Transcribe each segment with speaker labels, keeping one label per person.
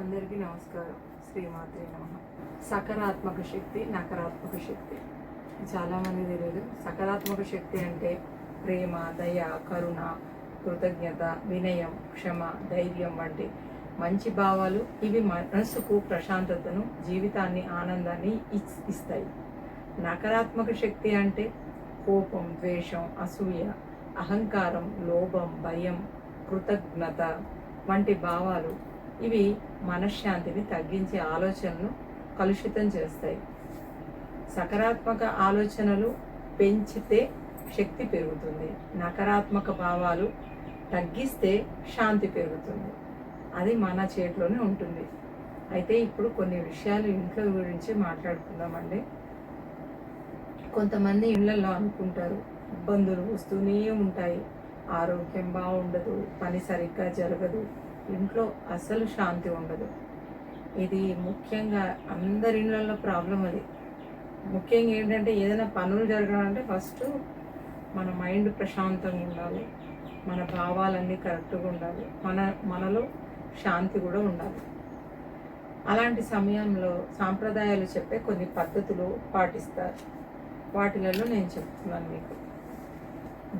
Speaker 1: అందరికీ నమస్కారం. శ్రీమాత్రే నమః. సకారాత్మక శక్తి, నకారాత్మక శక్తి చాలామంది తెలియదు. సకారాత్మక శక్తి అంటే ప్రేమ, దయ, కరుణ, కృతజ్ఞత, వినయం, క్షమ, ధైర్యం వంటి మంచి భావాలు. ఇవి మనస్సుకు ప్రశాంతతను, జీవితాన్ని, ఆనందాన్ని ఇస్తాయి. నకారాత్మక శక్తి అంటే కోపం, ద్వేషం, అసూయ, అహంకారం, లోభం, భయం, కృతజ్ఞత వంటి భావాలు. ఇవి మనశ్శాంతిని తగ్గించే ఆలోచనలు కలుషితం చేస్తాయి. సకారాత్మక ఆలోచనలు పెంచితే శక్తి పెరుగుతుంది. నకారాత్మక భావాలు తగ్గిస్తే శాంతి పెరుగుతుంది. అది మన చేతిలోనే ఉంటుంది. అయితే ఇప్పుడు కొన్ని విషయాలు ఇంట్లో గురించి మాట్లాడుకుందామండి. కొంతమంది ఇళ్లలో అనుకుంటారు, ఇబ్బందులు వస్తూనే ఉంటాయి, ఆరోగ్యం బాగుండదు, పని సరిగ్గా జరగదు, ఇంట్లో అసలు శాంతి ఉండదు. ఇది ముఖ్యంగా అందరి ఇళ్ళల్లో ప్రాబ్లం. అది ముఖ్యంగా ఏంటంటే ఏదైనా పనులు జరగాలంటే ఫస్ట్ మన మైండ్ ప్రశాంతంగా ఉండాలి, మన భావాలన్నీ కరెక్ట్గా ఉండాలి, మనలో శాంతి కూడా ఉండాలి. అలాంటి సమయంలో సాంప్రదాయాలు చెప్పే కొన్ని పద్ధతులు పాటిస్తారు. వాటిలలో నేను చెప్తున్నాను మీకు.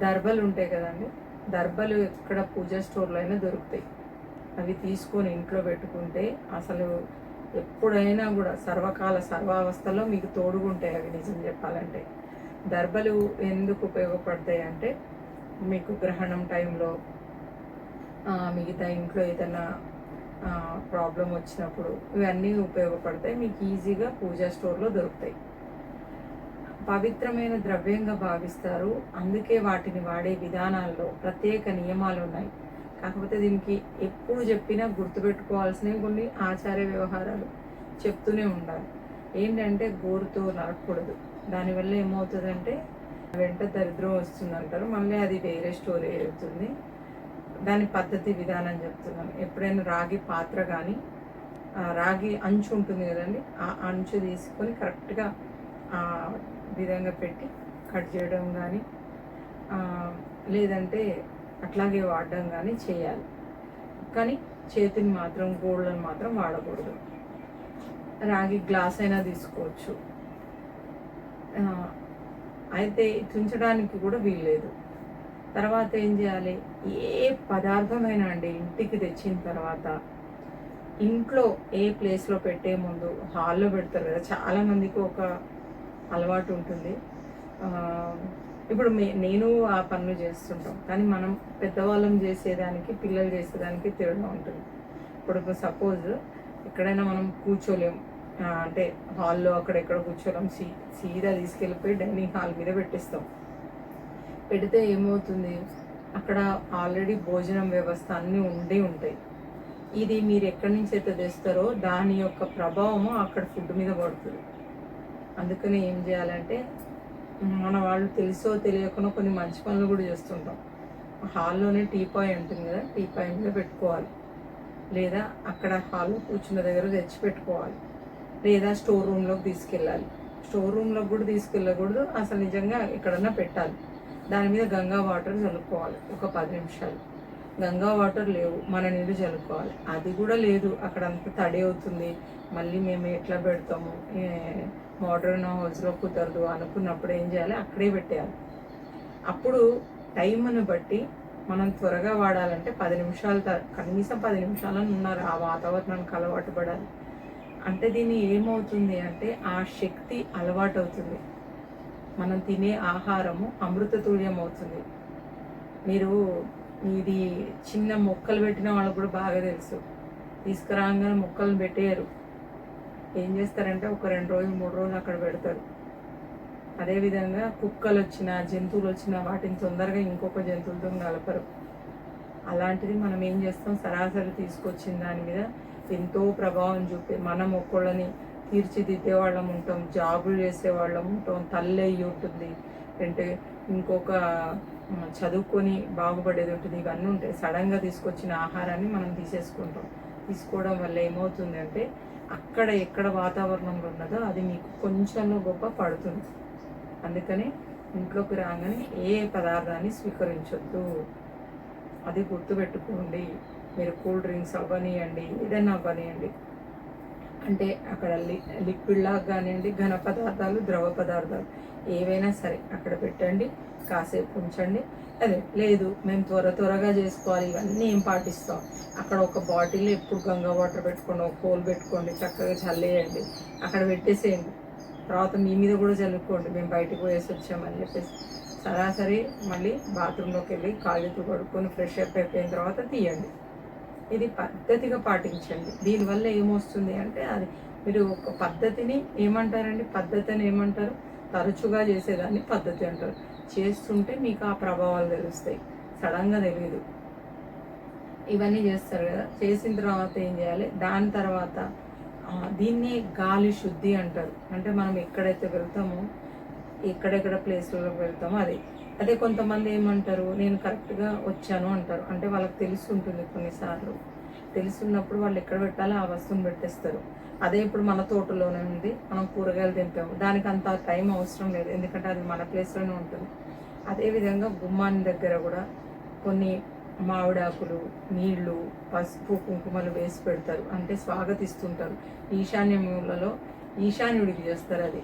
Speaker 1: దర్బలు ఉంటాయి కదండి, దర్బలు ఎక్కడ పూజా స్టోర్లో అయినా దొరుకుతాయి. అవి తీసుకొని ఇంట్లో పెట్టుకుంటే అసలు ఎప్పుడైనా కూడా సర్వకాల సర్వావస్థలో మీకు తోడుగుంటాయి అవి. నిజం చెప్పాలంటే దర్బలు ఎందుకు ఉపయోగపడతాయి అంటే, మీకు గ్రహణం టైంలో, మిగతా ఇంట్లో ఏదైనా ప్రాబ్లం వచ్చినప్పుడు ఇవన్నీ ఉపయోగపడతాయి. మీకు ఈజీగా పూజా స్టోర్లో దొరుకుతాయి. పవిత్రమైన ద్రవ్యంగా భావిస్తారు. అందుకే వాటిని వాడే విధానాల్లో ప్రత్యేక నియమాలు ఉన్నాయి. కాకపోతే దీనికి ఎప్పుడు చెప్పినా గుర్తుపెట్టుకోవాల్సినవి కొన్ని ఆచార వ్యవహారాలు చెప్తూనే ఉండాలి. ఏంటంటే గోరుతో నరకూడదు. దానివల్ల ఏమవుతుందంటే వెంట దరిద్రం వస్తుంది అంటారు. మళ్ళీ అది వేరే స్టోరీ అవుతుంది. దాని పద్ధతి విధానం చెప్తున్నాను. ఎప్పుడైనా రాగి పాత్ర కానీ, రాగి అంచు ఉంటుంది కదండి, ఆ అంచు తీసుకొని కరెక్ట్గా ఆ విధంగా పెట్టి కట్ చేయడం కానీ, లేదంటే అట్లాగే వాడడం కానీ చేయాలి. కానీ చేతిని మాత్రం, గోళ్ళను మాత్రం వాడకూడదు. రాగి గ్లాస్ అయినా తీసుకోవచ్చు. అయితే తుంచడానికి కూడా వీల్లేదు. తర్వాత ఏం చేయాలి, ఏ పదార్థమైనా అండి ఇంటికి తెచ్చిన తర్వాత ఇంట్లో ఏ ప్లేస్లో పెట్టే ముందు హాల్లో పెడతారు కదా, చాలామందికి ఒక అలవాటు ఉంటుంది. ఇప్పుడు నేను ఆ పనులు చేస్తుంటాం, కానీ మనం పెద్దవాళ్ళం చేసేదానికి పిల్లలు చేసేదానికి తేడా ఉంటుంది. ఇప్పుడు సపోజ్ ఎక్కడైనా మనం కూర్చోలేం, అంటే హాల్లో అక్కడెక్కడ కూర్చోలేం, సీదా తీసుకెళ్ళిపోయి డైనింగ్ హాల్ మీద పెట్టిస్తాం. పెడితే ఏమవుతుంది, అక్కడ ఆల్రెడీ భోజనం వ్యవస్థ అన్నీ ఉంటాయి. ఇది మీరు ఎక్కడి నుంచి అయితే తెస్తారో దాని యొక్క ప్రభావము అక్కడ ఫుడ్ మీద పడుతుంది. అందుకని ఏం చేయాలంటే, మన వాళ్ళు తెలుసో తెలియకుండా కొన్ని మంచి పనులు కూడా చేస్తుంటాం. హాల్లోనే టీపాయ్ ఉంటుంది కదా, టీపాయ్ మీద పెట్టుకోవాలి, లేదా అక్కడ హాల్లో కూర్చున్న దగ్గర తెచ్చి పెట్టుకోవాలి, లేదా స్టోర్ రూమ్లోకి తీసుకెళ్ళాలి. స్టోర్ రూమ్లోకి కూడా తీసుకెళ్ళకూడదు, అసలు నిజంగా ఎక్కడన్నా పెట్టాలి. దాని మీద గంగా వాటర్ చల్లుకోవాలి ఒక 10 నిమిషాలు. గంగా వాటర్ లేవు, మన నీళ్ళు చల్లుకోవాలి. అది కూడా లేదు, అక్కడ అంతా తడి అవుతుంది, మళ్ళీ మేము ఎట్లా పెడతాము, మోడ్రన్ హౌస్లో కుదరదు అనుకున్నప్పుడు ఏం చేయాలి, అక్కడే పెట్టేయాలి. అప్పుడు టైంను బట్టి మనం త్వరగా వాడాలంటే 10 నిమిషాలు, కనీసం 10 నిమిషాలను ఉన్నారు ఆ వాతావరణానికి అలవాటు పడాలి. అంటే దీన్ని ఏమవుతుంది అంటే, ఆ శక్తి అలవాటు అవుతుంది. మనం తినే ఆహారము అమృతతుల్యం అవుతుంది. మీరు ఇది చిన్న మొక్కలు పెట్టిన వాళ్ళకు కూడా బాగా తెలుసు. తీసుకురాగానే మొక్కలను పెట్టేయరు. ఏం చేస్తారంటే ఒక 2 రోజులు 3 రోజులు అక్కడ పెడతారు. అదేవిధంగా కుక్కలు వచ్చినా, జంతువులు వచ్చినా వాటిని తొందరగా ఇంకొక జంతువులతో కలపరు. అలాంటిది మనం ఏం చేస్తాం, సరాసరి తీసుకొచ్చిన దాని మీద ఎంతో ప్రభావం చూపే మనం ఒక్కళ్ళని తీర్చిదిద్దే వాళ్ళం ఉంటాం, జాబులు చేసే వాళ్ళం ఉంటాం, తల్లి అయ్యి ఉంటుంది, అంటే ఇంకొక చదువుకొని బాగుపడేది ఉంటుంది. ఇవన్నీ ఉంటాయి. సడన్గా తీసుకొచ్చిన ఆహారాన్ని మనం తీసుకోవడం వల్ల ఏమవుతుంది అంటే, అక్కడ ఎక్కడ వాతావరణంలో ఉన్నదో అది మీకు కొంచెంలో గొప్ప పడుతుంది. అందుకని ఇంట్లోకి రాగానే ఏ పదార్థాన్ని స్వీకరించొద్దు, అది గుర్తుపెట్టుకోండి. మీరు కూల్ డ్రింక్స్ అవ్వనియండి, ఏదైనా అవ్వనియండి, అంటే అక్కడ లిక్విడ్ లాగా కానివ్వండి, ఘన పదార్థాలు, ద్రవ పదార్థాలు ఏవైనా సరే అక్కడ పెట్టండి, కాసేపు ఉంచండి. అదే లేదు మేము త్వరగా చేసుకోవాలి, ఇవన్నీ ఏం పాటిస్తాం, అక్కడ ఒక బాటిల్ ఎప్పుడు గంగా వాటర్ పెట్టుకోండి, ఒక హోల్ పెట్టుకోండి, చక్కగా చల్లేయండి, అక్కడ పెట్టేసేయండి. తర్వాత మీ మీద కూడా చల్లుకోండి, మేము బయటకు పోయేసి వచ్చామని చెప్పేసి. సరాసరి మళ్ళీ బాత్రూంలోకి వెళ్ళి కాళ్ళతో పడుకొని ఫ్రెష్ అప్ అయిపోయిన తర్వాత తీయండి. ఇది పద్ధతిగా పాటించండి. దీనివల్ల ఏమొస్తుంది అంటే, అది మీరు ఒక పద్ధతిని ఏమంటారండి, పద్ధతిని ఏమంటారు, తరచుగా చేసేదాన్ని పద్ధతి అంటారు. చేస్తుంటే మీకు ఆ ప్రభావాలు తెలుస్తాయి, సడన్గా తెలియదు. ఇవన్నీ చేస్తారు కదా, చేసిన తర్వాత ఏం చేయాలి, దాని తర్వాత దీన్నే గాలి శుద్ధి అంటారు. అంటే మనం ఎక్కడైతే వెళ్తామో, ఎక్కడెక్కడ ప్లేస్లలో వెళ్తామో అదే కొంతమంది ఏమంటారు, నేను కరెక్ట్గా వచ్చాను అంటారు. అంటే వాళ్ళకి తెలిసి ఉంటుంది, కొన్నిసార్లు తెలుసున్నప్పుడు వాళ్ళు ఎక్కడ పెట్టాలో ఆ వస్తువుని పెట్టేస్తారు. అదే ఇప్పుడు మన తోటలోనే ఉంది, మనం కూరగాయలు తింటాము, దానికి అంత టైం అవసరం లేదు, ఎందుకంటే అది మన ప్లేస్లోనే ఉంటుంది. అదేవిధంగా గుమ్మాని దగ్గర కూడా కొన్ని మామిడాకులు, నీళ్లు, పసుపు, కుంకుమలు వేసి పెడతారు, అంటే స్వాగతిస్తుంటారు. ఈశాన్య మూలలో ఈశాన్యుడికి చేస్తారు.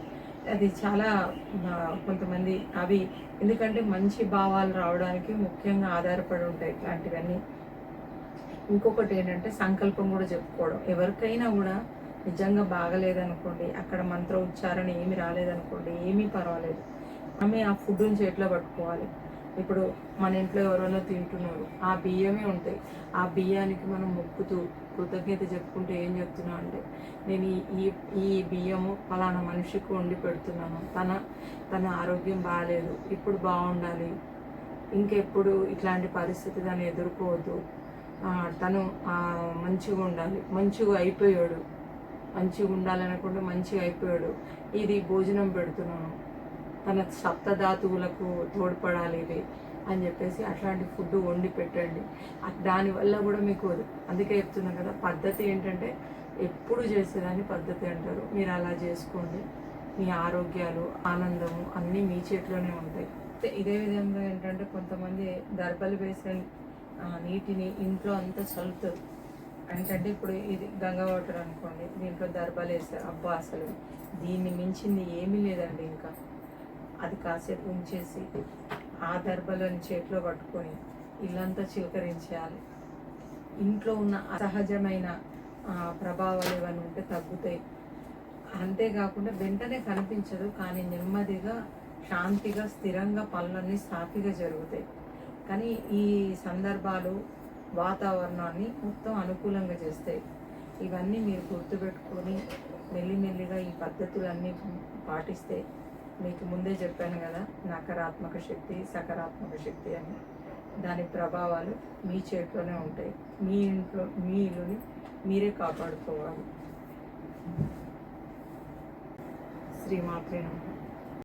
Speaker 1: అది చాలా కొంతమంది అవి, ఎందుకంటే మంచి భావాలు రావడానికి ముఖ్యంగా ఆధారపడి ఉంటాయి ఇట్లాంటివన్నీ. ఇంకొకటి ఏంటంటే సంకల్పం కూడా చెప్పుకోవడం. ఎవరికైనా కూడా నిజంగా బాగలేదనుకోండి, అక్కడ మంత్ర ఉచ్చారణ ఏమి రాలేదనుకోండి, ఏమీ పర్వాలేదు, ఆమె ఆ ఫుడ్ని చేతిలో పట్టుకోవాలి. ఇప్పుడు మన ఇంట్లో ఎవరైనా తింటున్నారు, ఆ బియ్యమే ఉంటాయి, ఆ బియ్యానికి మనం మొక్కుతూ కృతజ్ఞత చెప్పుకుంటే ఏం చెప్తున్నా అంటే, నేను ఈ బియ్యము ఫలానా మనిషికి వండి పెడుతున్నాను, తన ఆరోగ్యం బాగాలేదు, ఇప్పుడు బాగుండాలి, ఇంకెప్పుడు ఇట్లాంటి పరిస్థితి దాన్ని ఎదుర్కోవద్దు, తను మంచిగా ఉండాలి, మంచిగా అయిపోయాడు, మంచిగా ఉండాలనుకుంటే మంచిగా అయిపోయాడు, ఇది భోజనం పెడుతున్నాను, తన సప్తధాతువులకు తోడ్పడాలి ఇది అని చెప్పేసి అట్లాంటి ఫుడ్ వండి పెట్టండి. దానివల్ల కూడా మీకు, అందుకే చెప్తున్నాను కదా, పద్ధతి ఏంటంటే ఎప్పుడు చేసేదాన్ని పద్ధతి అంటారు. మీరు అలా చేసుకోండి, మీ ఆరోగ్యాలు, ఆనందము అన్నీ మీ చేతిలోనే ఉంటాయి. ఇదే విధంగా ఏంటంటే కొంతమంది దర్బలు వేసిన నీటిని ఇంట్లో అంతా చల్లుతారు. అంటే ఇప్పుడు ఇది గంగా వాటర్ అనుకోండి, దీంట్లో దర్బలు వేస్తారు, అబ్బా అసలు దీన్ని మించింది ఏమీ లేదండి. ఇంకా అది కాసేపు ఉంచేసి ఆ దర్బలను చేతిలో పట్టుకొని ఇల్లంతా చిలకరించేయాలి. ఇంట్లో ఉన్న అసహజమైన ప్రభావాలు ఏమైనా ఉంటే తగ్గుతాయి. అంతేకాకుండా వెంటనే కనిపించదు, కానీ నెమ్మదిగా, శాంతిగా, స్థిరంగా పనులన్నీ సాఫీగా జరుగుతాయి. కానీ ఈ సందర్భాలు వాతావరణాన్ని మొత్తం అనుకూలంగా చేస్తాయి. ఇవన్నీ మీరు గుర్తుపెట్టుకొని మెల్లిమెల్లిగా ఈ పద్ధతులన్నీ పాటిస్తే, మీకు ముందే చెప్పాను కదా, నకారాత్మక శక్తి, సకారాత్మక శక్తి అని, దాని ప్రభావాలు మీ చేతిలోనే ఉంటాయి. మీ ఇంట్లో, మీ ఇల్లుని మీరే కాపాడుకోవాలి. శ్రీమాత్రే నమః.